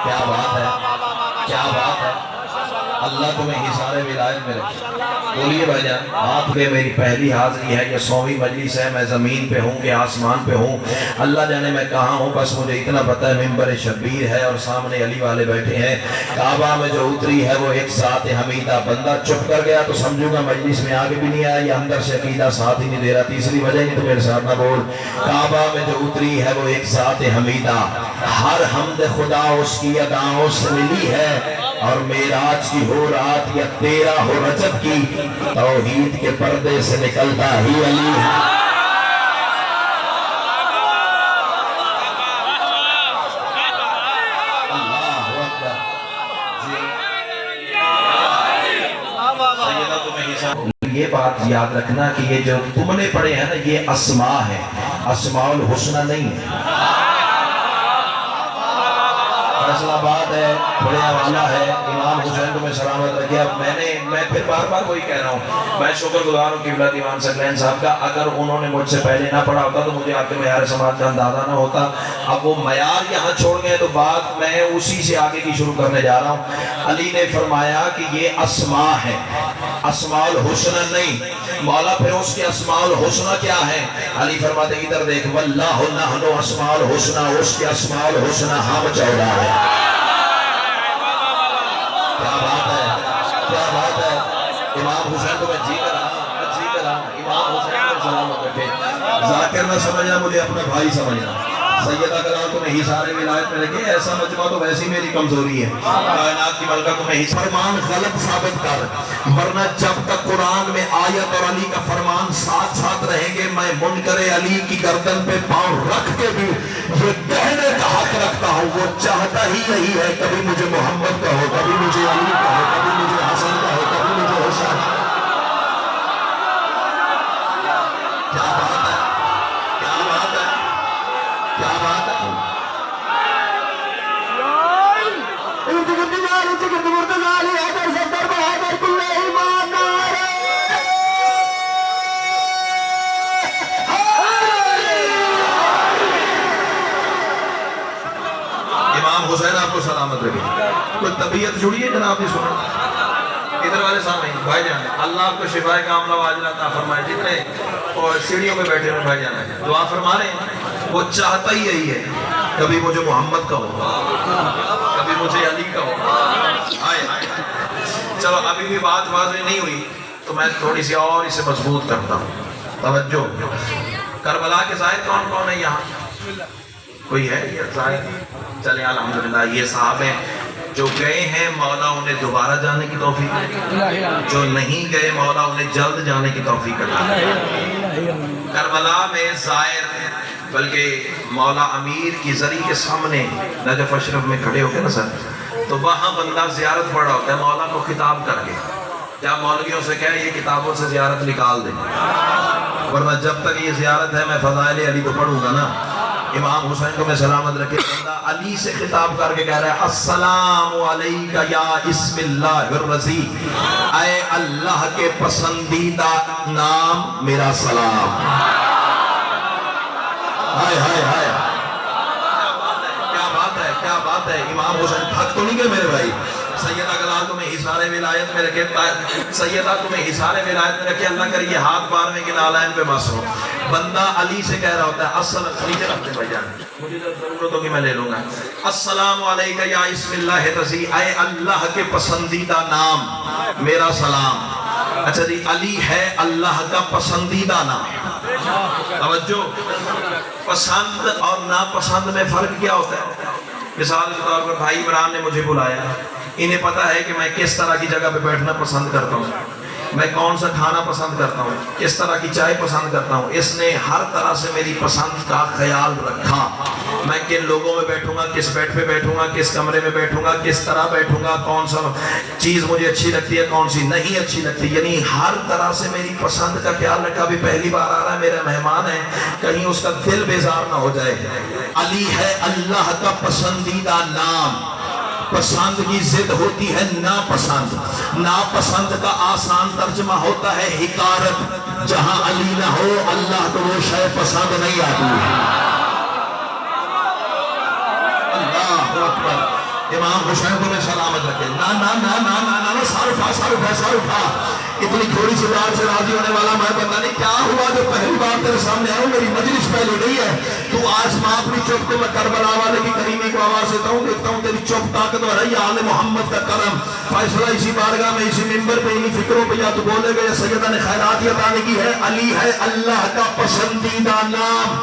کیا بات ہے، کیا بات ہے، اللہ تمہیں حصار ولایت میں رکھے۔ بولیے بھائی جان، ہاتھ پہ میری پہلی حاضری ہے، یہ 100ویں مجلس ہے، میں زمین پہ ہوں کہ آسمان پہ ہوں، اللہ جانے میں کہاں ہوں، بس مجھے اتنا پتہ ہے ممبر شبیر ہے اور سامنے علی والے بیٹھے ہیں۔ کعبہ میں جو اتری ہے وہ ایک ساتھ حمیدہ، بندہ چپ کر گیا تو سمجھوں گا مجلس میں آگے بھی نہیں آیا، یہ اندر سے عقیدہ ساتھ ہی نہیں دے رہا، تیسری وجہ نہیں تو میرے ساتھ نہ بول۔ کعبہ میں جو اتری ہے وہ ایک ساتھ حمیدہ، ہر حمد خدا اس کی اداؤں سے ملی ہے، اور معراج کی ہو رات یا 13 ہو رجب کی، توحید کے پردے سے نکلتا ہی علی ہے۔ اللہ اکبر۔ سیدہ تمہیں حساب، یہ بات یاد رکھنا کہ یہ جو تم نے پڑھے ہیں نا یہ اسماء ہے، اسماء الحسنہ نہیں ہے۔ فیصلہ بات ہے، بڑے حوالہ ہے، امام حسین تمہیں سلامت رکھے۔ اب میں پھر بار بار وہی کہہ رہا ہوں، میں شکر گزار ہوں قبلہ دیوان ثقلین صاحب کا، اگر انہوں نے مجھ سے پہلے نہ پڑھا ہوتا تو مجھے آپ کے معیار سماعت کا اندازہ نہ ہوتا۔ اب وہ معیار یہاں چھوڑ گئے تو بات میں اسی سے آگے کی شروع کرنے جا رہا ہوں۔ علی نے فرمایا کہ یہ اسماء ہے، اسماء الحسنہ نہیں۔ مولا پھر اس کے اسماء الحسنہ کیا ہے؟ علی فرماتے ادھر دیکھ، واللہ نحن اسماء الحسنہ، اس کے اسماء الحسنہ ہم 14 ہے۔ کیا بات ہے، کیا بات ہے۔ امام حسین کو میں جی کر رہا ہوں، امام حسین کو سلامت رکھے۔ ذاکر نہ سمجھنا، مجھے اپنا بھائی سمجھنا۔ سیدہ کلام تمہیں حصار ولایت میں رکھے، ایسا مجمع تو ویسی میری کمزوری ہے، کائنات کی ملکہ تمہیں فرمان غلط ثابت کر، ورنہ جب تک قرآن میں آیت اور علی کا فرمان ساتھ ساتھ رہیں گے، میں منکر علی کی گردن پہ پاؤں رکھ کے بھی یہ کہنے کا حق رکھتا ہوں وہ چاہتا ہی یہی ہے، کبھی مجھے محمد کا ہو، کبھی مجھے علی کا ہو، کبھی مجھے حسن کا ہو، کبھی مجھے حسین۔ کیا بات ہے، کیا بات ہے، کیا بات ہے۔ امام حسین آپ کو سلامت رکھے۔ کوئی طبیعت جڑی ہے جناب نے سنا؟ ادھر والے سامنے بھائی جان، اللہ آپ کو شفائے کاملہ واجلہ عطا فرمائے۔ جتنے اور سیڑھیوں پہ بیٹھے ہوئے بھائی جان ہیں دعا فرما رہے ہیں، وہ چاہتا ہی یہی ہے، کبھی مجھے محمد کا ہو، کبھی مجھے علی کا ہو۔ چلو ابھی بھی بات واضح نہیں ہوئی تو میں تھوڑی سی اور اسے مضبوط کرتا ہوں، توجہ۔ کربلا کے زائد کون کون ہے یہاں؟ کوئی ہے یہ زائد؟ چلیں الحمدللہ، یہ صاحب ہیں جو گئے ہیں، مولا انہیں دوبارہ جانے کی توفیق دے، جو نہیں گئے مولا انہیں جلد جانے کی توفیق دے۔ کربلا میں زائر بلکہ مولا امیر کی زری کے سامنے نجف اشرف میں کھڑے ہو کے نا سر، تو وہاں بندہ زیارت پڑھ رہا ہوتا ہے، مولا کو خطاب کر کے کیا مولویوں سے کہے یہ کتابوں سے زیارت نکال دیں، ورنہ جب تک یہ زیارت ہے میں فضائل علی کو پڑھوں گا نا۔ امام حسین کو میں سلامت رکھے، بندہ علی سے خطاب کر کے کہہ رہا ہے السلام علیکہ یا اسم اللہ الرضی، اے اللہ کے پسندیدہ نام میرا سلام۔ ہائے ہائے ہائے، کیا بات ہے، کیا بات ہے۔ امام حسین تھک تو نہیں گئے میرے بھائی؟ سیدہ کلال تمہیں حصار ولایت میں رکھے، سیدہ تمہیں حصار ولایت میں رکھے، اللہ کریے ہاتھ بار میں کہ نالین پہ بس ہو۔ بندہ علی سے کہہ رہا ہوتا ہے السلام، نیچے رکھتے بھائی جان، مجھے ضرورت ہوگی میں لے لوں گا۔ السلام علیکہ یا اسم اللہ الرضی، اے اللہ کے پسندیدہ نام میرا سلام۔ اچھا جی، علی ہے اللہ کا پسندیدہ نام۔ توجہ، پسند اور ناپسند میں فرق کیا ہوتا ہے؟ مثال کے طور پر بھائی عمران نے مجھے بلایا، انہیں پتا ہے کہ میں کس طرح کی جگہ پہ بیٹھنا پسند کرتا ہوں، میں کون سا کھانا پسند کرتا ہوں، کس طرح کی چائے پسند کرتا ہوں، اس نے ہر طرح سے میری پسند کا خیال رکھا، میں کن لوگوں میں بیٹھوں گا، کس بیٹھ پہ بیٹھوں گا، کس کمرے میں بیٹھوں گا، کس طرح بیٹھوں گا، کون سا چیز مجھے اچھی لگتی ہے، کون سی نہیں اچھی لگتی، یعنی ہر طرح سے میری پسند کا خیال رکھا۔ بھی پہلی بار آ رہا ہے، میرا مہمان ہے، کہیں اس کا دل بیزار نہ ہو جائے۔ علی ہے اللہ کا پسندیدہ نام۔ پسند کی ضد ہوتی ہے ناپسند، ناپسند کا آسان ترجمہ ہوتا ہے حقارت۔ جہاں علی نہ ہو اللہ کو وہ شے پسند نہیں آتی۔ اللہ اکبر۔ امام حسین تمہیں سلامت رکھے. نا نا نا نا نا نا سر اٹھا سر اٹھا سر اٹھا. اتنی تھوڑی سی بات سے راضی ہونے والا میں پتہ نہیں کیا ہوا جو پہلی بار تیرے سامنے آیا ہوں. میری مجلس پہلے نہیں ہے. تو آسماں اپنی چپ کو میں کربلا والے کی کریمی کو آواز دیتا ہوں, دیکھتا ہوں تیری چپ طاقتور ہے. یا آل محمد کا کرم فیصلہ اسی بارگاہ میں اسی منبر پہ انہی فکروں پہ یا تو بولے گا یا سیدہ نے خیرات یہ عطا کی ہے. علی ہے اللہ کا پسندیدہ نام.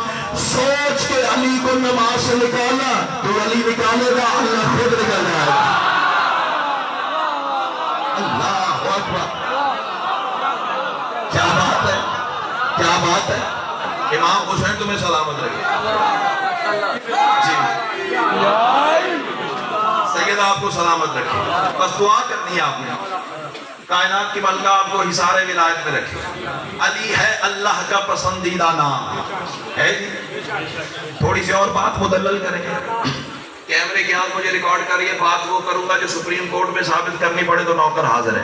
سوچ کے علی کو نماز سے نکالا تو علی نکالے گا, اللہ خود نکل جائے گا. اللہ اکبر. کیا بات ہے, کیا بات ہے. امام حسین تمہیں سلامت رکھے. جی سیدہ آپ کو سلامت رکھے. بس دعا کرنی ہے آپ نے. کائنات کی ملکہ آپ کو حصار ولایت میں رکھے. علی ہے اللہ کا پسندیدہ نام ہے. تھوڑی سی اور بات مدلل کریں گے. کیمرے کی آنکھ مجھے ریکارڈ کر رہی ہے. بات وہ کروں گا جو سپریم کورٹ میں ثابت کرنی پڑے تو نوکر حاضر ہے.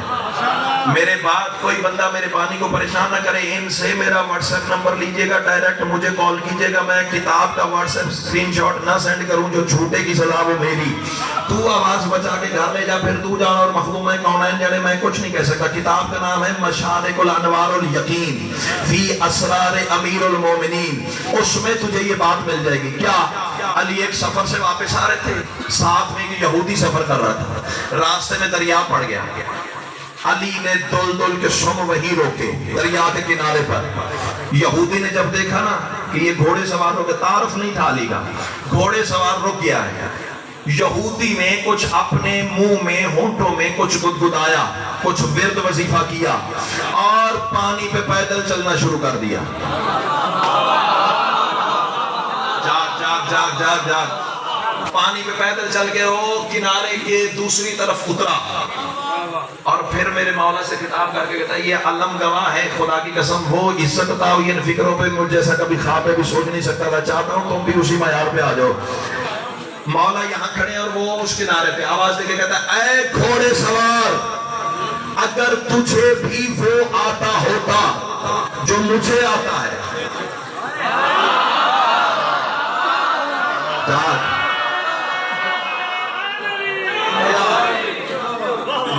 میرے بات کوئی بندہ میرے بانی کو پریشان نہ کرے. ان سے میرا واٹس ایپ نمبر لیجئے گا, ڈائریکٹ مجھے کال کیجئے گا. میں کتاب کا واٹس ایپ اسکرین شاٹ نہ سینڈ کروں, جو جھوٹے کی سزا وہ میری. تو آواز بچا کے گھر لے جا, پھر تو جان اور مخدوم ہے کونین جانے. میں کچھ نہیں کہہ سکتا. کتاب کا نام ہے مشارق الانوار الیقین فی اسرار امیر المومنین. اس میں تجھے یہ بات مل جائے گی. کیا علی ایک سفر سے واپس آ رہے تھے, ساتھ میں ایک یہودی سفر کر رہا تھا. راستے میں دریا پڑ گیا. علی نے دل کے سم وہی روکے دریا کے کنارے پر. یہودی نے جب دیکھا نا کہ یہ گھوڑے سوار ہو کے, تعارف نہیں تھا علی کا, گھوڑے سوار رک گیا ہے. یہودی نے کچھ اپنے منہ میں ہونٹوں میں کچھ گدگدایا, کچھ ورد وظیفہ کیا اور پانی پہ پیدل چلنا شروع کر دیا. جاگ جاگ جاگ جاگ جاگ. پانی پہ پیدل چل کے وہ کنارے کے دوسری طرف اترا اور پھر میرے مولا سے خطاب کر کے کہتا ہے یہ علم گواہ ہے خدا کی قسم, وہ عزت عطا ہوئی ان فکروں پہ مجھ جیسا کبھی خواب پہ بھی سوچ نہیں سکتا تھا. چاہتا ہوں تم بھی اسی معیار پہ آ جاؤ. مولا یہاں کھڑے اور وہ اس کنارے پہ آواز دے کے کہتا ہے اے گھوڑے سوار, اگر تجھے بھی وہ آتا ہوتا جو مجھے آتا ہے.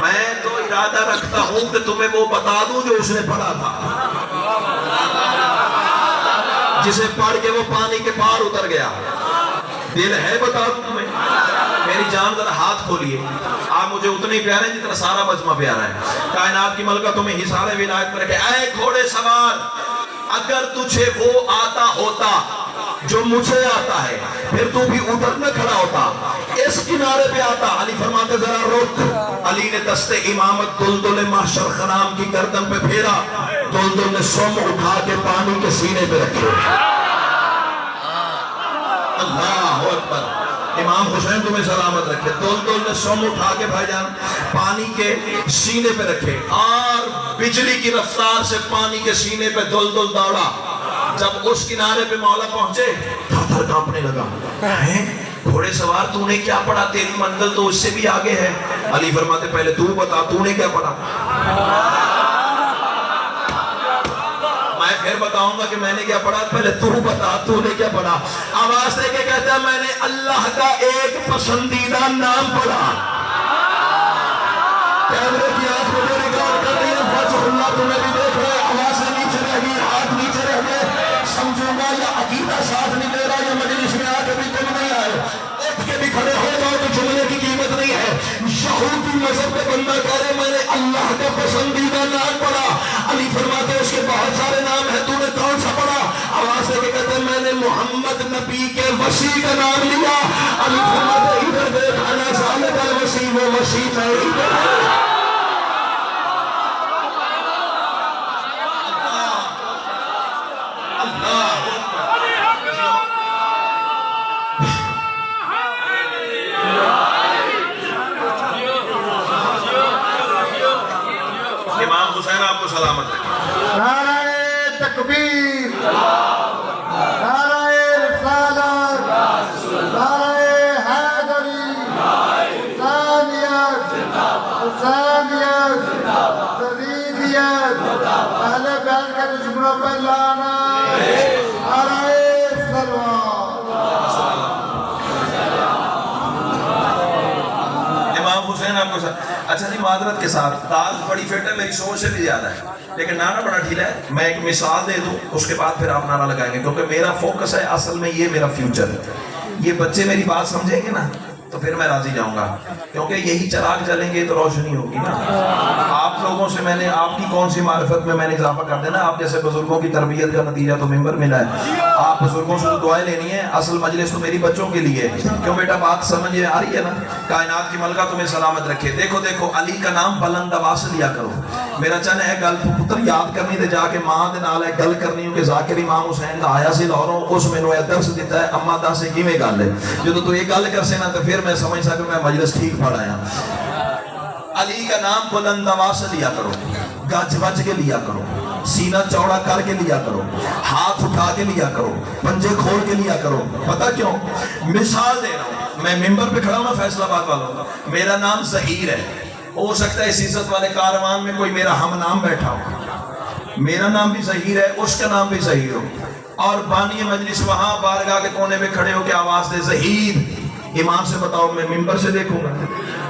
میں تو ارادہ رکھتا ہوں کہ تمہیں وہ بتا دوں جو اس نے پڑھا تھا, جسے پڑھ کے وہ پانی کے پار اتر گیا. دل ہے بتا دوں تمہیں. میری جان ذرا ہاتھ کھولیے. آپ مجھے اتنے ہی پیارے ہیں جتنا سارا مجمع پیارا ہے. کائنات کی ملکہ تمہیں حصار ولایت میں رکھے. اے گھوڑے سوار, اگر تجھے وہ آتا ہوتا جو مجھے آتا ہے, پھر تو بھی ادھر نہ کھڑا ہوتا, اس کنارے پہ آتا. علی فرماتے ذرا رک. علی نے دست امامت دلدل محشر خرام کی گردن پہ پھیرا. دلدل نے سم اٹھا کے پانی کے سینے پہ رکھے. اللہ اکبر. امام حسین تمہیں سلامت رکھے. دلدل نے سم اٹھا کے بھائی جان پانی کے سینے پہ رکھے اور بجلی کی رفتار سے پانی کے سینے پہ دلدل دوڑا. جب اس کنارے پہ مولا پہنچے تھر تھر کانپنے لگا. گھوڑے سوار تو نے کیا پڑھا, تیری منزل تو اس سے بھی آگے ہے. علی فرماتے پہلے تو بتا تو نے کیا پڑھا. میں پھر بتاؤں گا کہ میں نے کیا پڑھا, پہلے تو بتا تو نے کیا پڑھا. آواز دے کے کہتا ہے میں نے اللہ کا ایک پسندیدہ نام پڑھا. کیمرے کی آنکھ مجھے ریکارڈ کر رہی ہے. فضل اللہ تمہیں بھی دیکھ رہے. آوازیں نیچے رہ گئی, ہاتھ نیچے رہ گئے. سمجھوں گا یا عقیدہ ساتھ نہیں دے رہا, یا مجلس میں آ کے بھی تم نہیں آئے. اٹھ کے بھی کھڑے ہو جاؤ تو جملے کی قیمت نہیں ہے. یہودی مذہب پہ بندہ کہہ رہے میں نے اللہ کا پسندیدہ نام پڑھا. علی فرماتے اس کے بہت سارے نام ہیں, تو نے کون سا پڑھا. آواز سے کہ کہتے ہیں میں نے محمد نبی کے وسیع کا نام لیا. علی فرماتے ادھر دیکھ انا ذالک الوسیع, وہ وسیع میں ادھر ہے. امام حسین آپ کو سلامت رکھے. نعرہ تکبیر, نعرہ رسالت, نعرہ حیدری, حسینیت, حسینیت, تزیدیت, اہل بیت کے دشمنوں پہ لعنت. نعرہ سلوات. امام کو اچھا جی معذرت کے ساتھ دال بڑی فٹ ہے میری سوچ سے بھی زیادہ ہے لیکن نانا بڑا ڈھیلا ہے. میں ایک مثال دے دوں اس کے بعد پھر آپ نعرہ لگائیں گے کیونکہ میرا فوکس ہے اصل میں یہ میرا فیوچر ہے. یہ بچے میری بات سمجھیں گے نا تو پھر میں راضی جاؤں گا کیونکہ یہی چراغ جلیں گے تو روشنی ہوگی نا. آپ لوگوں سے میں نے آپ کی کون سی معرفت میں نے اضافہ کر دینا. آپ جیسے بزرگوں کی تربیت کا نتیجہ تو ممبر ملا ہے. آپ بزرگوں سے دعائیں لینی ہے. اصل مجلس تو میری بچوں کے لیے کیوں بیٹا بات سمجھ میں آ رہی ہے نا. کائنات کی ملکہ تمہیں سلامت رکھے. دیکھو علی کا نام بلند آواز سے لیا کرو. میرا چن ہے گل پتر یاد کرنی تے جا کے ماں دے نال گل کرنی ہو کہ ذاکر امام حسین دا آیا سی لاہوروں اس مینوں اے درس دیتا ہے اما دس کیویں گل ہے. جدوں تو یہ گل کرسے نا تو پھر میں سمجھ سکوں میں مجلس ٹھیک پڑھ آیا. علی کا نام بلند آواز سے لیا کرو, گج بج کے لیا کرو, سینہ چوڑا کر کے لیا کرو, ہاتھ اٹھا کے لیا کرو, پنجے کھول کے لیا کرو. پتہ کیوں؟ مثال دے رہا ہوں. میں ممبر پہ کھڑا ہوں نا فیصل آباد والوں کا, میرا نام ظہیر ہے. ہو سکتا ہے اس عزت والے کاروان میں کوئی میرا ہم نام بیٹھا ہو, میرا نام بھی ظہیر ہے, اس کا نام بھی ظہیر ہو, اور بانی مجلس وہاں بارگاہ کے کونے میں کھڑے ہو کے آواز دے ظہیر. امام سے بتاؤ میں ممبر سے دیکھوں گا,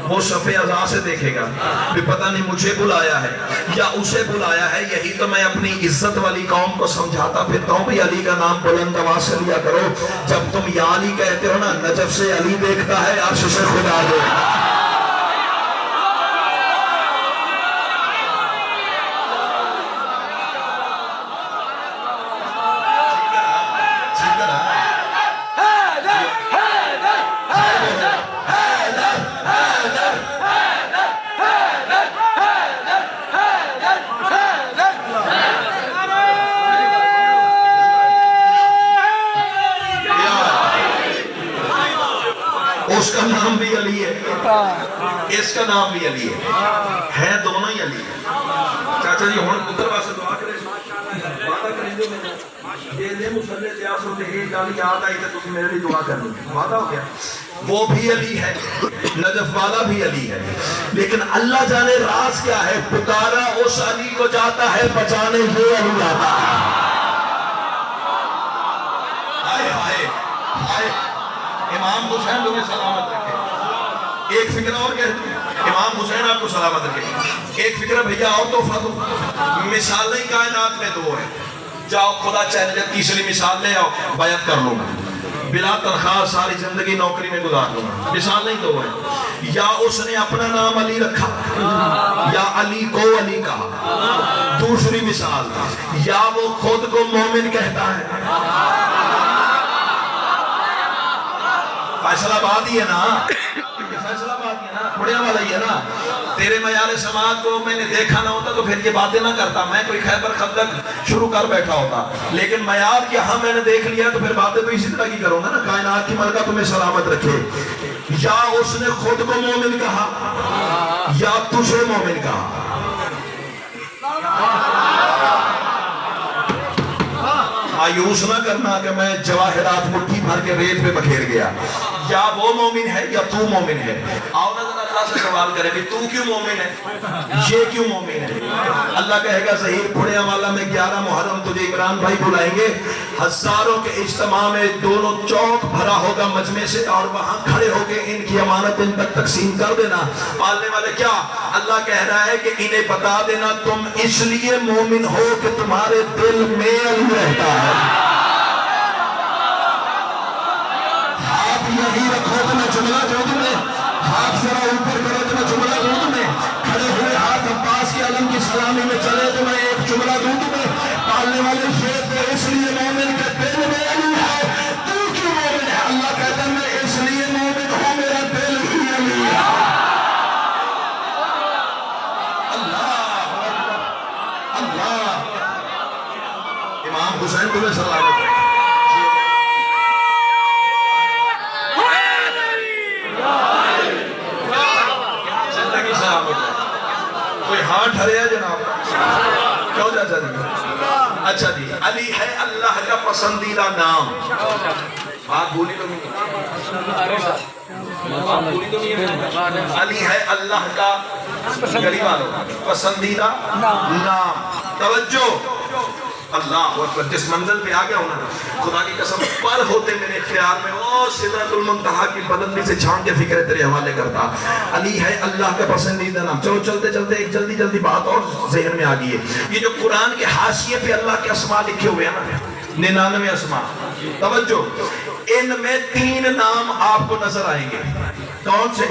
وہ صفِ اعضاء سے دیکھے گا بھی پتہ نہیں مجھے بلایا ہے یا اسے بلایا ہے. یہی تو میں اپنی عزت والی قوم کو سمجھاتا پھرتا ہوں بھی علی کا نام بلند آواز سے لیا کرو. جب تم یا علی کہتے ہو نا نجف سے علی دیکھتا ہے عرش سے خدا دیکھتا ہے. اس کا نام بھی علی ہے, اس کا نام بھی علی ہے دونوں ہی علی ہے. چاچا جی ہوں پتر واسطے دعا کرے وعدہ کریں گے دے مسلے تیاس ہوتے ایک گل یاد آئی تو تم میرے لیے دعا کر لیں. وعدہ ہو گیا. وہ بھی علی ہے, نجف والا بھی علی ہے, لیکن اللہ جانے راز کیا ہے. پکارا اس علی کو جاتا ہے, بچانے یہ علی آتا ہے. امام حسین تمہیں سلامت رکھے. ایک فکر اور کہتی ہے امام حسین آپ کو سلامت رکھے. ایک فکر بھیا اور تحفہ دو. مثالیں کائنات میں دو ہے. جاؤ خدا چاہے تیسری مثال لے آؤ, بیعت کر لوں گا بلا تنخواہ ساری زندگی نوکری میں گزار دوں گا. مثالیں دو ہے. یا اس نے اپنا نام علی رکھا یا علی کو علی کہا. دوسری مثال, یا وہ خود کو مومن کہتا ہے. فیصلہ آباد ہی ہے نا, فیصلہ آباد ہی ہے نا, پڑیا والا ہی ہے نا. تیرے معیار سماعت کو میں نے دیکھا نہ ہوتا تو پھر یہ باتیں نہ کرتا, میں کوئی خیبر خندق شروع کر بیٹھا ہوتا. لیکن معیار کی ہاں میں نے دیکھ لیا تو پھر باتیں تو اسی طرح کی کروں گا نا. کائنات کی ملکہ تمہیں سلامت رکھے. یا اس نے خود کو مومن کہا یا تجھے مومن کہا. مایوس نہ کرنا کہ میں جواہرات مٹھی بھر کے ریت پہ بکھیر گیا. یا وہ مومن ہے یا تو مومن ہے. آؤ نظر اللہ سے سوال کرے بھی تو کیوں مومن ہے, یہ کیوں مومن ہے. اللہ کہے گا ظہیر پڑیا والا میں 11 محرم تجھے عمران بھائی بلائیں گے. ہزاروں کے اجتماع میں دونوں چوک بھرا ہوگا مجمع سے, اور وہاں کھڑے ہو کے ان کی امانت ان تک تقسیم کر دینا. پالنے والے کیا اللہ کہہ رہا ہے کہ انہیں بتا دینا تم اس لیے مومن ہو کہ تمہارے دل میں علی رہتا ہے. ہاتھ یہی رکھو تو میں جملہ دوں تمہیں, ہاتھ ذرا اوپر کرو تو میں جملہ دوں تمہیں, کھڑے ہوئے ہاتھ عباس کے علم کی سلامی میں چلے تو میں ایک جملہ دوں تمہیں. پالنے والے شیر تو اس لیے مومن کے دل میں علی ہے, تو کیوں مومن ہے. اللہ کہتا ہے میں اس لیے مومن ہوں میرا دل ہی علی ہے. اللہ اللہ. امام حسین تمہیں سلامت ہے. کوئی ہاں ٹھرے ہے جناب, کیوں چاچا جی. اچھا جی, علی ہے اللہ کا پسندیدہ نام. بات بھولی تو نہیں, علی ہے اللہ کا پسندیدہ نام. توجہ, اللہ اکبر. جس منزل پہ آ گیا ہونا خدا کی قسم پر ہوتے میرے خیال میں او سدرۃ المنتہا کی بلندی سے چھان کے فکر تیرے حوالے کرتا. علی ہے اللہ کا پسندیدہ نام. چلو چلتے چلتے ایک جلدی بات اور ذہن میں آ گئی ہے. یہ جو قرآن کے حاشیے پہ اللہ کے اسماء لکھے ہوئے ہیں نا 99 اسماء, توجہ, ان میں 3 نام آپ کو نظر آئیں گے. کون سے؟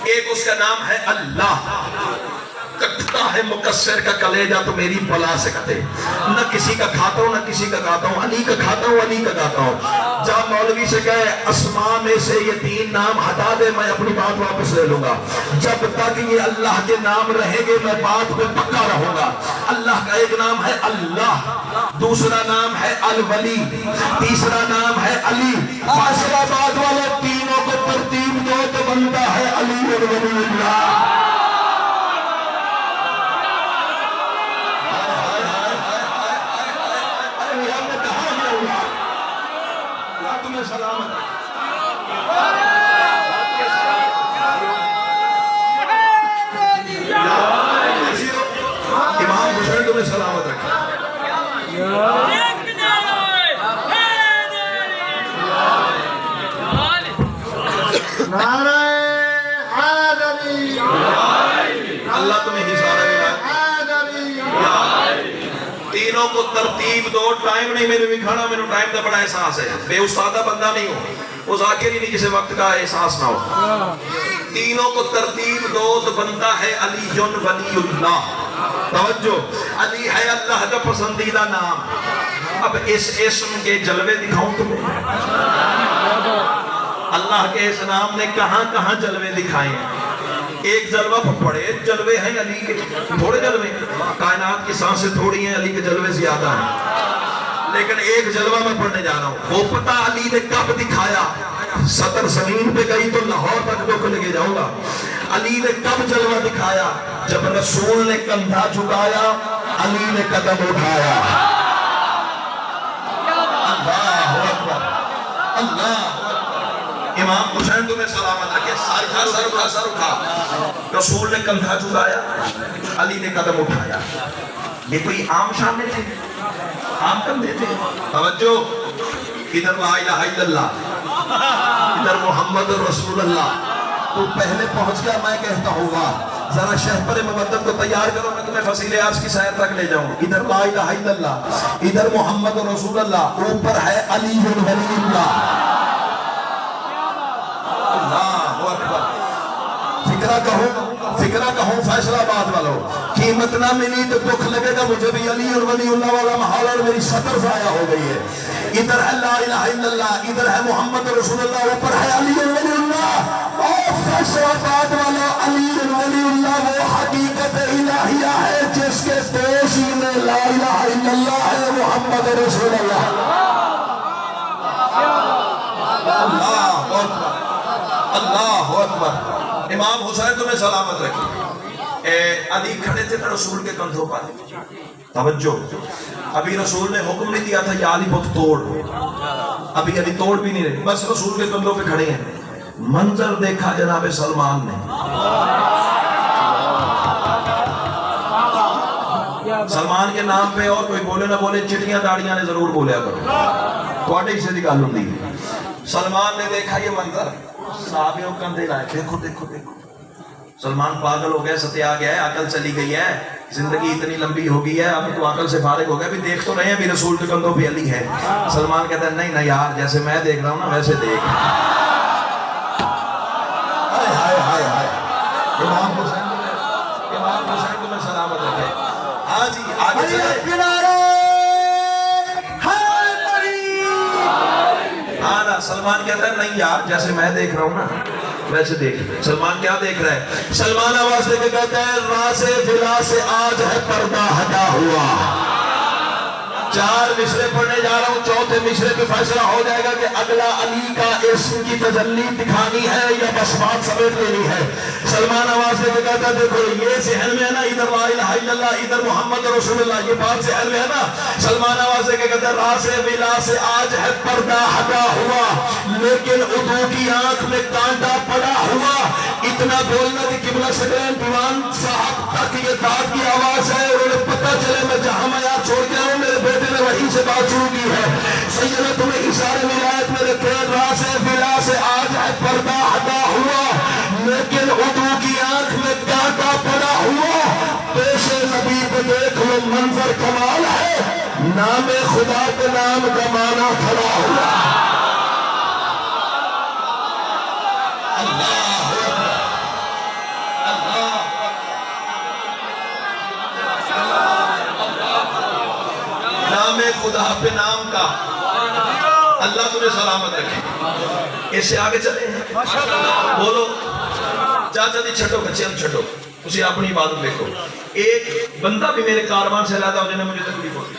ایک اس کا نام ہے اللہ, کٹتا ہے مقصر کا کلیجہ تو میری بلا سے کٹے. نہ کسی کا کھاتا ہوں نہ کسی کا گاتا ہوں, علی کا کھاتا ہوں علی کا گاتا ہوں. جب مولوی سے کہے اسماء میں سے یہ 3 نام ہٹا دے میں اپنی بات واپس لے لوں گا. جب تک یہ اللہ کے نام رہیں گے میں بات پہ پکا رہوں گا. اللہ کا ایک نام ہے اللہ, دوسرا نام ہے الولی, تیسرا نام ہے علی. فیصل آباد والے تینوں کو ترتیب دو تو بنتا ہے علی ولی اللہ. امام حسین تمہیں سلامت رکھے. نعرہ حیدری, اللہ تمہیں حساب حیدری. تینوں کو ترتیب دو. ٹائم نہیں میرے بھی کھانا, میرے ٹائم کا بڑا احساس ہے. بے استادہ بندہ نہیں ہو, وہ ذاکر ہی نہیں جسے وقت کا احساس نہ ہو. تینوں کو ترتیب دو تو بنتا ہے علی ولی اللہ. توجہ, علی ہے اللہ کا پسندیدہ نام. اب اس اسم کے جلوے دکھاؤں تمہیں. اللہ کے اس نام نے کہاں کہاں جلوے دکھائے ہیں. ایک جلوہ بڑے جلوے ہیں علی کے, تھوڑے جلوے. کائنات کی سانسیں تھوڑی ہیں, علی کے جلوے زیادہ ہیں. لیکن ایک جلوہ میں پڑھنے جا رہا ہوں, وہ پتہ علی نے کب دکھایا. سطر زمین پہ گئی تو لاہور تک دکھ لگے جاؤں گا. علی نے کب جلوہ دکھایا؟ جب رسول نے کندھا جھکایا, علی نے قدم اٹھایا. اللہ اکبر, اللہ. امام حسین تمہیں سلامت رکھے. سر اٹھا. رسول نے کندھا جھکایا, علی نے قدم اٹھایا. یہ کوئی عام شان تھے, عام کندھے تھے. توجہ, ادھر لا الہ الا اللہ, ادھر محمد رسول اللہ. تو پہلے پہنچ گیا, میں کہتا ہوں گا ذرا شہپر مبدل کو تیار کرو, میں تمہیں فصیل عرش کی سیر تک لے جاؤں. ادھر لا الہ الا اللہ, ادھر محمد رسول اللہ, اوپر ہے علی ولی اللہ. اللہ اکبر. فکرہ کہوں فیصل آباد والوں, قیمت نہ ملی تو دکھ لگے گا مجھے بھی. علی اور ولی اللہ والا محال اور میری سطر ضائع ہو گئی ہے. ادھر ہے لا الہ الا اللہ, ادھر ہے محمد رسول اللہ, اوپر ہے علی اور ولی اللہ. اور فیصل آباد والا علی اور ولی اللہ وہ حقیقت الہیہ ہے جس کے پیش میں لا الہ الا اللہ ہے, محمد رسول اللہ. اللہ اکبر, اللہ اکبر. امام حسین تمہیں سلامت رکھے. علی کھڑے تھے نا رسول کے کندھوں پر. توجہ, ابھی رسول نے حکم نہیں دیا تھا یا علی بت توڑ, ابھی علی توڑ بھی نہیں رہے, بس رسول کے کندھوں پہ کھڑے ہیں. منظر دیکھا جناب سلمان نے. سلمان کے نام پہ اور کوئی بولے نہ بولے, چٹیاں داڑیاں نے ضرور بولیا کرو, تھوڑے سے نکال لوں دی. سلمان نے دیکھا یہ منظر, صحابیوں کندھے لائے, دیکھو دیکھو دیکھو. سلمان پاگل ہو گیا, ستیا گیا ہے, عقل چلی گئی ہے, زندگی اتنی لمبی ہو گئی ہے, اب تو عقل سے فارغ ہو گیا. بھی دیکھ تو رہے ہیں بھی رسول کے کندھوں پہ علی ہے. سلمان کہتا ہے نہیں نہ یار, جیسے میں دیکھ رہا ہوں نا ویسے دیکھ. امام حسین تمہیں سلامت رکھے. ہاں جی آگے چلے. ہاں نا, سلمان کہتا ہے نہیں یار جیسے میں دیکھ رہا ہوں نا ویسے دیکھ. سلمان کیا دیکھ رہا ہے؟ سلمان آواز دے کے کہتا ہے راز دلا سے آج ہے پردہ ہٹا ہوا. 4 مصرے پڑھنے جا رہا ہوں, چوتھے مصرے پہ فیصلہ ہو جائے گا کہ اگلا علی کا اسم کی تجلی دکھانی ہے یا بس بات سمیٹ لینی ہے. سلمان آواز دے کے کہتا ہے دیکھو یہ ذہن میں ہے نا, ادھر لا الہ الا اللہ, ادھر محمد رسول اللہ, یہ بات ذہن میں ہے نا. سلمان آواز دے کے کہتا ہے راز ولا سے آج ہے پردہ ہٹا ہوا, لیکن ادو کی آنکھ میں کانٹا پڑا ہوا. اتنا کیا بولنا کہ قبلہ سکرین دیوان صاحب تک یہ داد کی آواز ہے اور انہیں پتہ چلے میں جہاں میں یاد چھوڑ گیا ہوں میرے بیٹے نے وہیں سے بات شروع کی ہے. سیدنا تمہیں اشارے ولایت میں رکھے راز ولا سے آج ہے پردہ ہٹا ہوا لیکن عدو کی آنکھ میں کانٹا پڑا ہوا. پیش نبی کو دیکھ لو منظر کمال ہے نام خدا کے نام کا معنی کھڑا ہوا. نام خدا پہ نام کا اللہ تمہیں سلامت رکھے. اس سے آگے چلے ہیں بولو چاچا دی چھٹو بچے ہم چھٹو اسے اپنی عبادت دیکھو. ایک بندہ بھی میرے کاروان سے علیحدہ ہو جنہیں مجھے تکلیف ہوتی.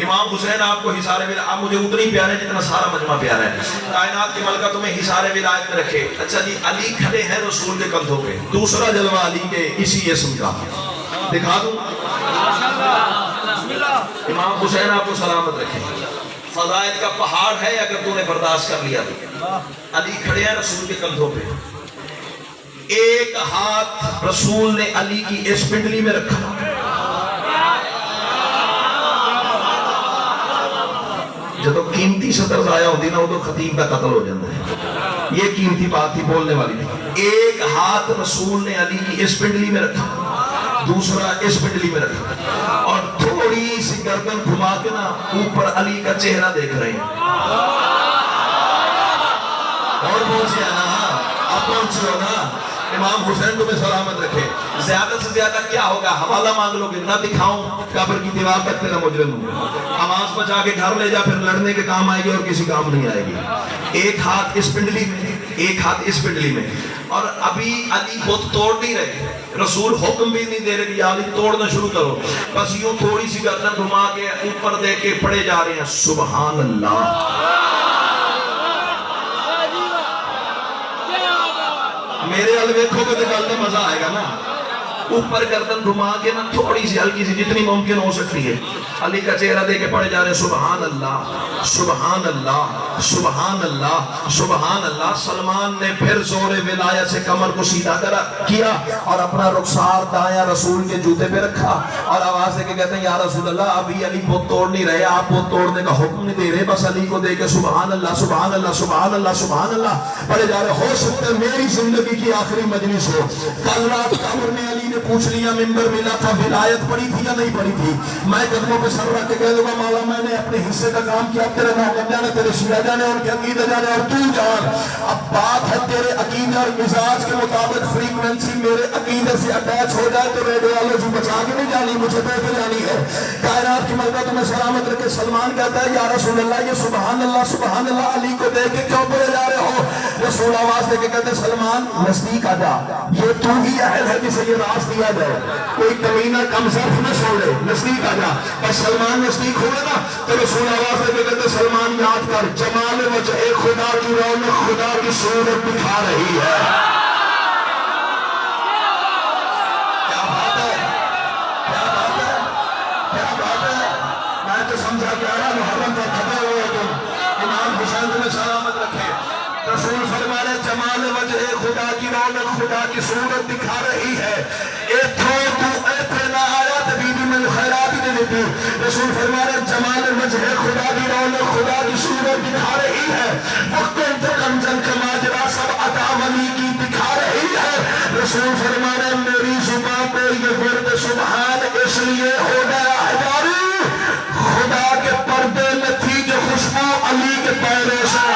امام حسین آپ کو حصار ولایت آپ مجھے اتنی پیارے جتنا سارا مجمع پیارا ہے. کائنات کی ملکہ تمہیں حصار ولایت میں رکھے. اچھا جی علی کھڑے ہیں رسول کے کندھوں پہ. دوسرا جلوہ علی کے اسی اسم کا دکھا دوں. امام حسین آپ کو سلامت رکھے. فضائل کا پہاڑ ہے اگر تو نے برداشت کر لیا تو. علی کھڑے ہیں رسول کے کندھوں پہ. ایک ہاتھ رسول نے علی کی اس پنڈلی میں رکھا. جب قیمتی سطر ضائع ہوتی نا وہ خطیب کا قتل ہو جاتا ہے. یہ قیمتی بات تھی بولنے والی تھی. ایک ہاتھ رسول نے علی کی اس پنڈلی میں رکھا دوسرا اس پنڈلی میں رکھا اور تھوڑی سی گردن گھما کے نا اوپر علی کا چہرہ دیکھ رہے ہیں. اور پہنچے نا اب پہنچے ہو نا. امام حسین تمہیں سلامت رکھے. زیادہ سے زیادہ کیا ہوگا حوالہ مانگ لو گے نہ دکھاؤں قبر کی دیوار تک تیرا مجرم ہوں. نماز بچا کے گھر لے جا پھر لڑنے کے کام آئے گی اور کسی کام نہیں آئے گی. ایک ہاتھ اس پنڈلی میں ایک ہاتھ اس پنڈلی میں. اور ابھی علی بت توڑ نہیں رہے. رسول حکم بھی نہیں دے رہے کہ علی توڑنا شروع کرو. بس یوں تھوڑی سی گردن گھما کے اوپر دے کے پڑے جا رہے ہیں سبحان اللہ. میرے الویکھوں کو نکالنے مزہ آئے گا نا. اوپر گردن گھما کے نا تھوڑی سی ہلکی سی جتنی ممکن ہو سکتی ہے علی کا چہرہ دے کے پڑے جا رہے ہیں سبحان اللہ سبحان اللہ سبحان اللہ سبحان اللہ. سلمان نے پھر زور ولایت سے کمر کو سیدھا کیا اور اپنا رخسار دایاں رسول کے جوتے پہ رکھا اور آواز دے کے کہتے ہیں یا رسول اللہ ابھی علی بت توڑ نہیں رہے آپ بت توڑنے کا حکم نہیں دے رہے بس علی کو دے کے سبحان اللہ سبحان اللہ سبحان اللہ سبحان اللہ پڑے جا رہے. ہو سکتا ہے میری زندگی کی آخری مجلس ہو. کل رات قبر میں علی نے پوچھ لیا ممبر ملا تھا ولایت پڑی تھی یا نہیں پڑی تھی. میں قدموں پہ سر رکھ کے کہہ دوں گا مولا میں نے اپنے حصے کا کام کیا. تیرے محکم جانے تیرے شیعہ جانے اور کے عقیدہ جانے اور تو جان. اب بات ہے تیرے عقیدہ اور مزاج کے مطابق فریکوینسی میرے عقیدے سے اٹیچ ہو جائے تو ریڈیولوجی بچا کے نہیں جانی مجھے پہ جانی ہے. کائنات کی ملکہ تمہیں سلامت رکھے. سلمان کہتا ہے یا رسول اللہ یہ سبحان اللہ علی کو دیکھ کے کیوں پڑے جا رہے ہو. رسول آواز دے کے کہتے ہیں سلمان نزدیک آ جا یہ تو ہی اہل ہے جسے یہ راز دیا جائے. کوئی کمینہ کم ظرف نہ چھوڑے نزدیک آ جا. بس سلمان نزدیک ہوئے نا تو رسول آواز دے کے کہتے ہیں سلمان یاد کر جمال وجہ خدا کی رونق خدا کی صورت دکھا رہی ہے. کیا بات ہے کیا بات ہے کیا بات ہے. میں تو سمجھا کہ محرم کا کھڑے ہوئے تم. امام حسین تمہیں سلامت رکھے. رسول فرمانے جمال وجہ خدا کی رونق خدا کی صورت دکھا رہی ہے. رسول فرمانے جمال وجہ خدا کی رونق خدا کی صورت دکھا رہی ہے. وقت انتقام جن کا ماجرا سب عطا ولی کی دکھا رہی ہے. رسول فرمانے میری زبان پہ یہ ورد سبحان اس لیے ہو گیا ہے جاری خدا کے پردے میں تھی جو خوشبو علی کے پیروں سے.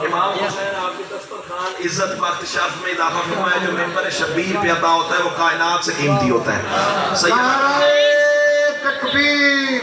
امام حسین آپ کی دسترخوان عزت وقت شرف میں اضافہ فرمایا جو ممبر شبیر پہ عطا ہوتا ہے وہ کائنات سے قیمتی ہوتا ہے. نعرہ تکبیر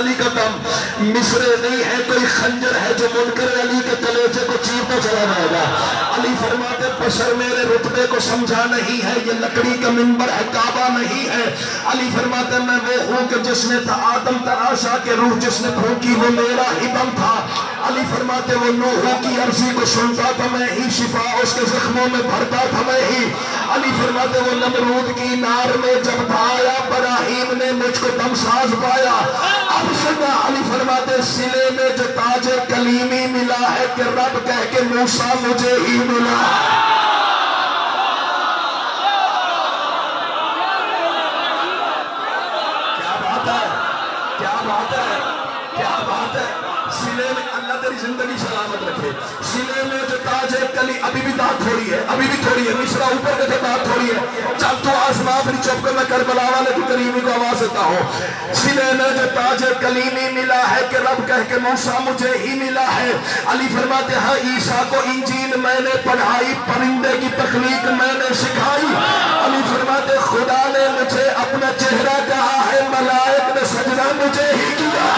علی کا دم، مصرے نہیں ہے کوئی خنجر ہے جو منکر علی کے کلیجے کو چیرتا چلا جائے گا۔ علی فرماتے بشر میرے رتبے کو سمجھا نہیں ہے، یہ لکڑی کا منبر ہے، کعبہ نہیں ہے۔ علی فرماتے میں وہ ہوں کہ جس نے تھا آدم تراشا کے روح جس نے پھونکی وہ میرا ہی دم تھا۔ علی فرماتے وہ نوح کی عرضی کو سنتا تھا میں ہی، شفا اس کے زخموں میں بھرتا تھا میں ہی۔ علی فرماتے وہ نمرود کی نار میں جب آیا ابراہیم نے مجھ کو دم ساز پایا۔ اب سنا علی فرماتے سلے میں جو تاج کلیمی ملا ہے کہ رب کہہ کے موسیٰ مجھے ہی ملا۔ کیا بات ہے، کیا بات ہے، کیا بات ہے۔ سلے میں اللہ تیری زندگی سلامت رکھے۔ سلے میں جو تاج کلی ابھی بھی دانت تھوڑی ہے، ابھی بھی تھوڑی ہے، مصرا اوپر کے تھے دانت تھوڑی ہے۔ چل تو آسمان پر چپ کر میں کربلا والے کی کریمی کو آواز دیتا ہوں۔ سلے میں جو تاج کلیمی ملا ہے کہ رب کہہ کے موسیٰ مجھے ہی ملا ہے۔ علی فرماتے ہیں عیسیٰ کو انجیل میں نے پڑھائی، پرندے کی تخلیق میں نے سکھائی۔ علی فرماتے خدا نے مجھے اپنا چہرہ کہا ہے، ملائک نے سجدہ مجھے ہی کیا۔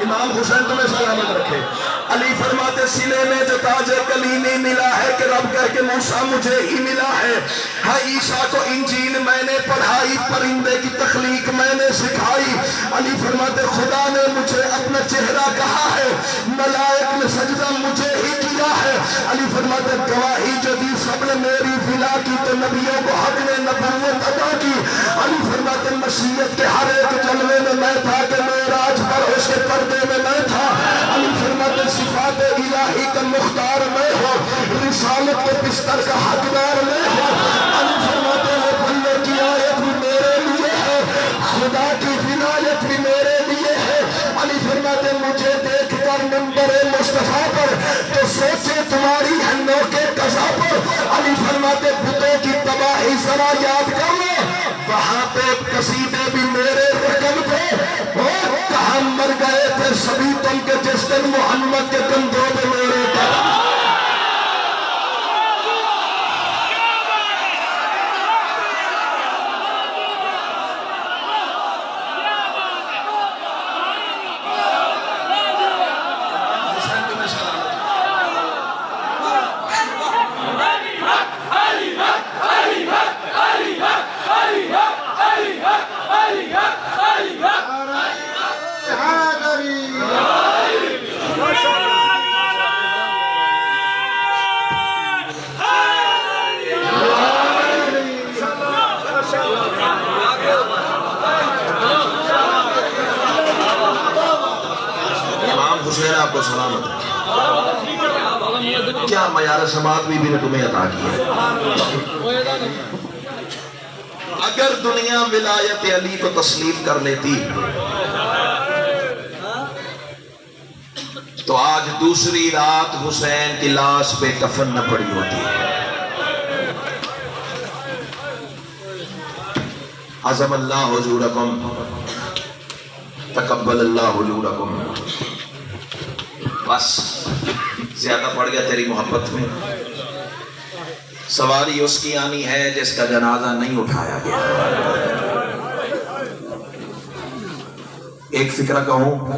امام حسین تمہیں سلامت رکھے۔ علی فرماتے سلے میں جو تاج کلیمی ملا ہے کہ رب کہہ کے موسیٰ مجھے ہی ملا ہے۔ عیسیٰ کو انجیل میں نے پڑھائی، پرندے کی تخلیق میں نے سکھائی۔ علی فرماتے خدا نے مجھے اپنا چہرہ کہا ہے، ملائک نے سجدہ مجھے ہی کیا ہے۔ علی فرماتے گواہی جو دی سب نے میری فلا کی تو نبیوں کو حق نے نبوت عطا کی۔ علی فرماتے مشیت کے ہر ایک جلوے میں میں تھا کہ معراج پر اس کے پردے میں میں تھا۔ علی فرماتے صفات الہی کا مختار میں ہوں، رسالت کے بستر کا حقدار میں ہوں۔ علی فرماتے وہ بندے کی آیت بھی میرے لیے ہے، خدا کی عنایت بھی میرے لیے ہے۔ علی فرماتے مجھے دیکھ کر منبر مصطفیٰ پر تو سوچے تمہاری ہے نوکے قضا پر۔ علی فرماتے بتوں کی تباہی ذرا یاد کر لو، وہاں پہ قصیدے بھی میرے رقم تھے۔ اور کہاں مر گئے تھے سبھی تم کے جس دن محمد کے کندھوں پہ میرے قدم۔ حسین آپ کو سلامت رکھے۔ کیا معیار سماعت بھی نے تمہیں عطا کی ہے۔ اگر دنیا ولایت علی کو تسلیم کر لیتی تو آج دوسری رات حسین کی لاش پہ کفن نہ پڑی ہوتی۔ عظم اللہ حضورکم، تقبل اللہ حضورکم۔ بس زیادہ پڑ گیا تیری محبت میں۔ سواری اس کی آنی ہے جس کا جنازہ نہیں اٹھایا گیا۔ ایک فکرہ کہوں،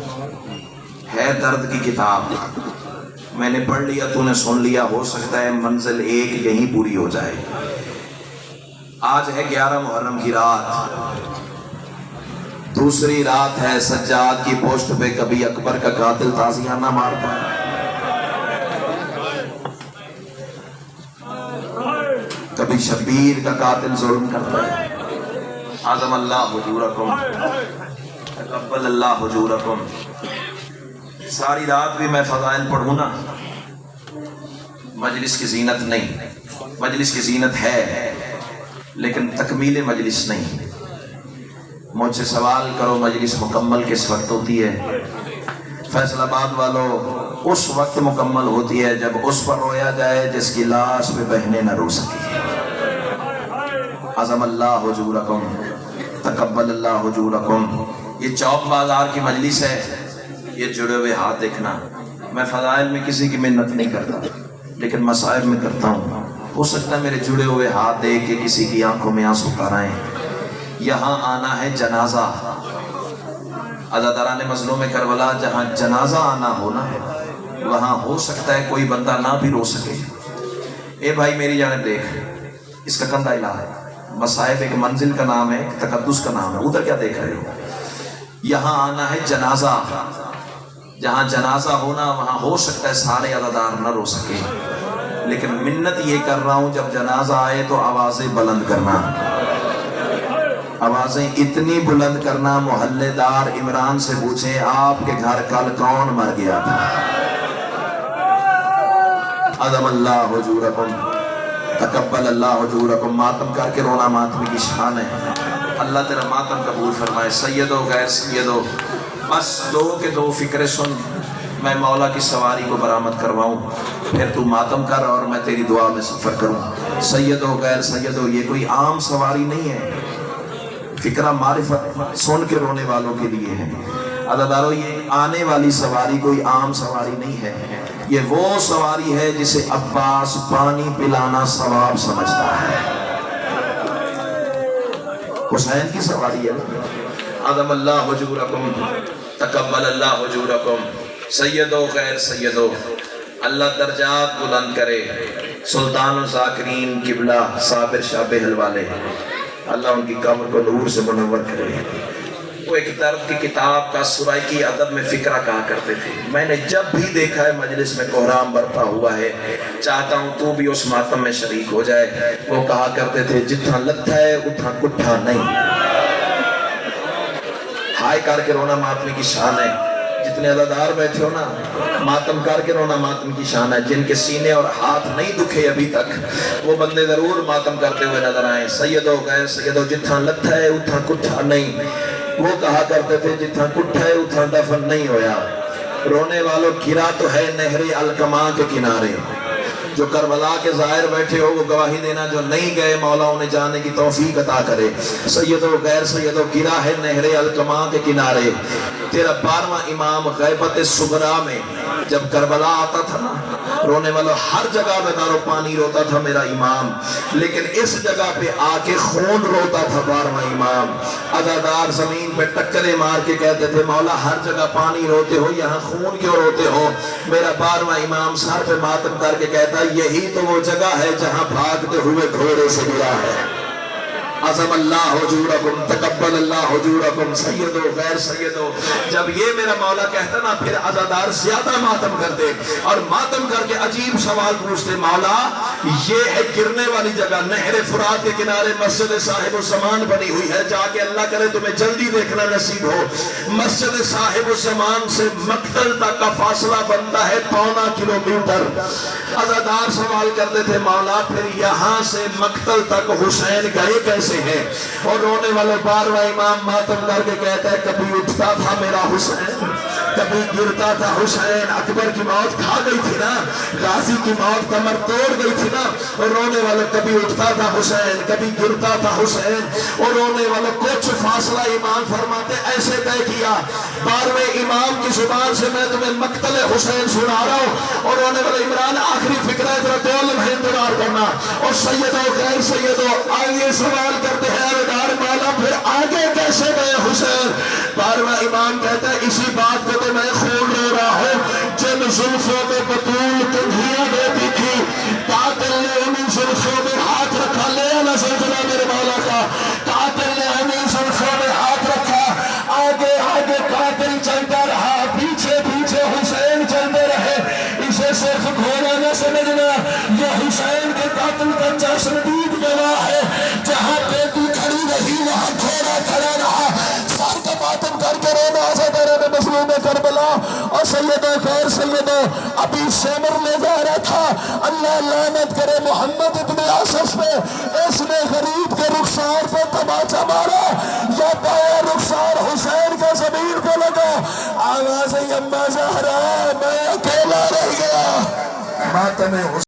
ہے درد کی کتاب، میں نے پڑھ لیا تو نے سن لیا، ہو سکتا ہے منزل ایک یہیں پوری ہو جائے۔ آج ہے 11 محرم کی رات، دوسری رات ہے سجاد کی پوسٹ پہ کبھی اکبر کا قاتل تازیہ نہ مارتا، کبھی شبیر کا قاتل ظلم کرتا ہے۔ عظم اللہ حضورکم، تقبل اللہ حضورکم۔ ساری رات بھی میں فضائل پڑھوں نا، مجلس کی زینت نہیں، مجلس کی زینت ہے لیکن تکمیل مجلس نہیں۔ مجھ سے سوال کرو مجلس مکمل کس وقت ہوتی ہے؟ فیصل آباد والوں، اس وقت مکمل ہوتی ہے جب اس پر رویا جائے جس کی لاش پہ بہنیں نہ رو سکی۔ عظم اللہ حضورکم، تقبل اللہ حضورکم۔ یہ چوک بازار کی مجلس ہے، یہ جڑے ہوئے ہاتھ دیکھنا۔ میں فضائل میں کسی کی منت نہیں کرتا، لیکن مصائب میں کرتا ہوں. ہو سکتا ہے میرے جڑے ہوئے ہاتھ دیکھ کے کسی کی آنکھوں میں آنسو تار آئیں. یہاں آنا ہے جنازہ. عزاداران مظلوم کربلا جہاں جنازہ آنا ہونا ہے وہاں ہو سکتا ہے کوئی بندہ نہ بھی رو سکے. اے بھائی میری جانب دیکھ, اس کا کندھا ہلا ہے. مصائب ایک منزل کا نام ہے, ایک تقدس کا نام ہے. ادھر کیا دیکھ رہے ہو؟ یہاں آنا ہے جنازہ. جہاں جنازہ ہونا وہاں ہو سکتا ہے سارے عزادار نہ رو سکے, لیکن منت یہ کر رہا ہوں جب جنازہ آئے تو آوازیں بلند کرنا. آوازیں اتنی بلند کرنا محلے دار عمران سے پوچھیں آپ کے گھر کل کون مر گیا تھا. عظم اللہ حجورکم, تقبل اللہ حجورکم. ماتم کر کے رونا ماتمی کی شان ہے. اللہ تیرا ماتم قبول فرمائے. سیدو غیر سیدو, بس دو کے دو فکریں سن. میں مولا کی سواری کو برآمد کرواؤں, پھر تو ماتم کر اور میں تیری دعا میں سفر کروں. سیدو غیر سیدو یہ کوئی عام سواری نہیں ہے. فکرہ معرفت سن کے رونے والوں کے لیے ہے. عزادارو یہ آنے والی سواری کوئی عام سواری نہیں ہے. یہ وہ سواری ہے جسے عباس پانی پلانا ثواب سمجھتا ہے. حسین کی سواری ہے. عظم اللہ حجورکم, تقبل اللہ حجورکم. سیدو غیر سیدو, اللہ درجات بلند کرے. سلطان الذاکرین قبلہ صابر شاہ بہل والے, اللہ ان کی قبر کو نور سے منور کرے. وہ ایک طرف کی کتاب کا سرائکی ادب میں فکرہ کہا کرتے تھے. میں نے جب بھی دیکھا ہے مجلس میں کوہرام برپا ہوا ہے, چاہتا ہوں تو بھی اس ماتم میں شریک ہو جائے. وہ کہا کرتے تھے جتنا لتھا ہے اتنا کٹھا نہیں. ہائے کر کے رونا ماتمی کی شان ہے. جتنے عزادار بیٹھے ہو نا, ماتم کر کے رونا ماتم کی شان ہے. جن کے سینے اور ہاتھ نہیں دکھے ابھی تک وہ بندے ضرور ماتم کرتے ہوئے نظر آئیں. سیدو غیر سیدو, جتنا لتھا ہے اتنا کٹھا نہیں. وہ کہا کرتے تھے جتنا کٹھا ہے اتنا دفن نہیں ہویا. رونے والوں گرا تو ہے نہر الکما کے کنارے. جو کربلا کے ظاہر بیٹھے ہو وہ گواہی دینا, جو نہیں گئے مولا انہیں جانے کی توفیق عطا کرے. سیدو غیر سیدو گرا ہے نہر الکما کے کنارے. تیرا 12واں امام غیبت صغرا میں جب کربلا آتا تھا نا, رونے والا ہر جگہ پہ دارو پانی روتا تھا میرا امام, لیکن اس جگہ پہ آ کے خون روتا تھا 12واں امام. عزادار زمین پہ ٹکرے مار کے کہتے تھے مولا ہر جگہ پانی روتے ہو, یہاں خون کیوں روتے ہو؟ میرا 12واں امام سر پہ ماتم کر کے کہتا یہی تو وہ جگہ ہے جہاں بھاگتے ہوئے گھوڑے سے گرا ہے. عظم اللہ حجورکم, تقبل اللہ حجورکم. سیدو غیر سیدو, جب یہ میرا مولا کہتا نا پھر عزادار زیادہ ماتم کرتے اور ماتم کر کے عجیب سوال پوچھتے. مولا یہ ہے گرنے والی جگہ, نہر فرات کے کنارے مسجد صاحب الزمان بنی ہوئی ہے. جا کے اللہ کرے تمہیں جلدی دیکھنا نصیب ہو. مسجد صاحب الزمان سے مقتل تک کا فاصلہ بنتا ہے 1.25 کلومیٹر. عزادار سوال کرتے تھے مولا پھر یہاں سے مقتل تک حسین گئے کیسے ہیں؟ اور رونے والے 12واں امام ماتم کر کے کہتا ہے کبھی اٹھتا تھا میرا حسین, کبھی گرتا تھا حسین. اکبر کی موت کھا گئی تھی نا, غازی کی موت کمر توڑ گئی تھی نا. اور رونے والے کبھی اٹھتا تھا حسین, کبھی گرتا تھا حسین. اور رونے والے کچھ فاصلہ امام فرماتے ایسے طے کیا 12ویں امام کی زبان سے میں تمہیں مقتل حسین سنا رہا ہوں. اور رونے والے عمران آخری فکر ہے ذرا 2 لمحے انتظار کرنا. اور سیدو غیر سیدو آئیے سوال کرتے ہیں عزادار مولا پھر آگے کیسے گئے حسین؟ 12واں امام کہتا ہے اسی بات کو تو میں خون رو رہا ہوں. جن زلفوں میں بطول کنڈیاں دیتی تھی قاتل نے انہیں زلفوں میں ہاتھ رکھا. لے آنا سلسلہ میرے مولا کا. قاتل نے انہیں زلفوں میں ہاتھ رکھا. آگے آگے قاتل چلتا رہا, پیچھے پیچھے حسین چلتے رہے. اسے صرف گھوڑا نہ سمجھنا, یہ حسین کے قاتل کا چشمدید گواہ ہے. جہاں بیٹی کھڑی رہی وہاں گھوڑا کھڑا رہا. سر کا ماتم کر کے رونا عزاداران مظلوم کربلا. اور سیدو غیر سیدو ابھی شمر لے جا رہا تھا. اللہ لعنت کرے محمد ابن آصف پہ, اس نے غریب کے رخسار پہ تماچا مارا. یا پایا رخسار حسین کا زمین کو لگا. آواز اما زہرا میں اکیلا رہ گیا. ماتم